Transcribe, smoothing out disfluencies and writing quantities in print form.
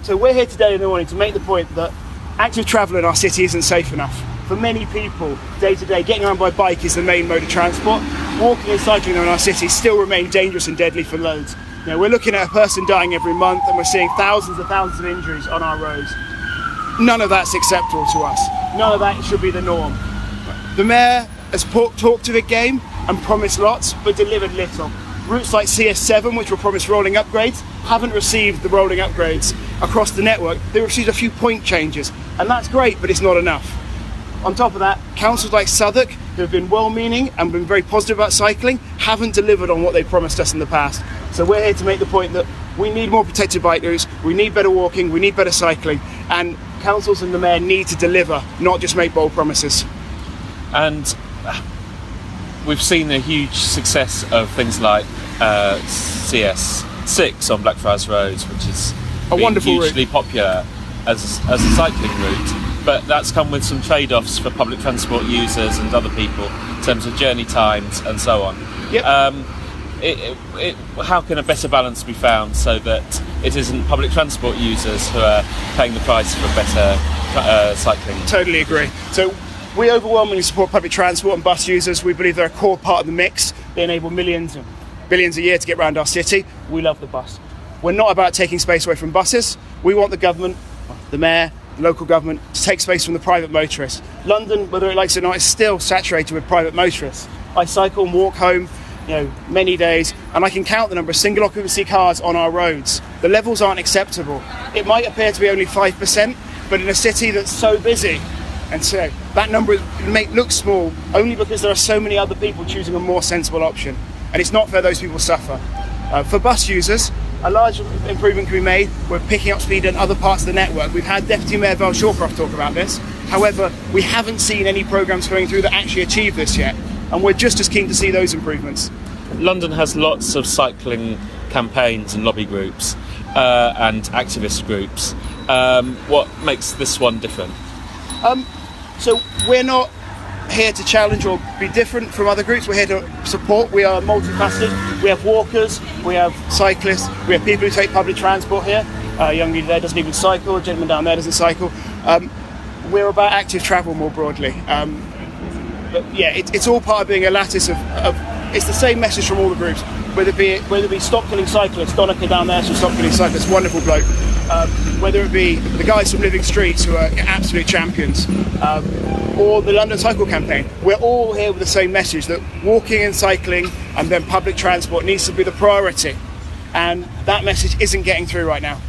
So we're here today in the morning to make the point that active travel in our city isn't safe enough. For many people, day to day, getting around by bike is the main mode of transport. Walking and cycling in our city still remain dangerous and deadly for loads. We're looking at a person dying every month, and we're seeing thousands and thousands of injuries on our roads. None of that's acceptable to us. None of that should be the norm. The Mayor has talked to the game and promised lots, but delivered little. Routes like CS7, which were promised rolling upgrades, haven't received the rolling upgrades across the network. They received a few point changes, and that's great, but it's not enough. On top of that, councils like Southwark, who have been well-meaning and been very positive about cycling, haven't delivered on what they promised us in the past. So we're here to make the point that we need more protected bike routes, we need better walking, we need better cycling, and councils and the Mayor need to deliver, not just make bold promises. And we've seen a huge success of things like CS6 on Blackfriars Road, which is a wonderful hugely route. Popular as a cycling route. But that's come with some trade-offs for public transport users and other people in terms of journey times and so on. Yep. How can a better balance be found so that it isn't public transport users who are paying the price for better cycling? Totally agree. So we overwhelmingly support public transport and bus users. We believe they're a core part of the mix. They enable millions and billions a year to get around our city. We love the bus. We're not about taking space away from buses. We want the government, the Mayor, local government to take space from the private motorists. London, whether it likes it or not, is still saturated with private motorists. I cycle and walk home, many days, and I can count the number of single occupancy cars on our roads. The levels aren't acceptable. It might appear to be only 5%, but in a city that's so busy, and so that number may look small only because there are so many other people choosing a more sensible option, and it's not fair those people suffer. For bus users, a large improvement can be made. We're picking up speed in other parts of the network. We've had Deputy Mayor Val Shawcroft talk about this. However, we haven't seen any programmes going through that actually achieve this yet, and we're just as keen to see those improvements. London has lots of cycling campaigns and lobby groups and activist groups. What makes this one different? So we're not here to challenge or be different from other groups. We're here to support. We are multifaceted. We have walkers, we have cyclists, we have people who take public transport here. A young lady there doesn't even cycle, a gentleman down there doesn't cycle. We're about active travel more broadly. But yeah, it's all part of being a lattice of it's the same message from all the groups, whether it be stop killing cyclists. Donica down there should stop killing cyclists, wonderful bloke. Whether it be the guys from Living Streets who are absolute champions, or the London Cycle Campaign. We're all here with the same message that walking and cycling and then public transport needs to be the priority, and that message isn't getting through right now.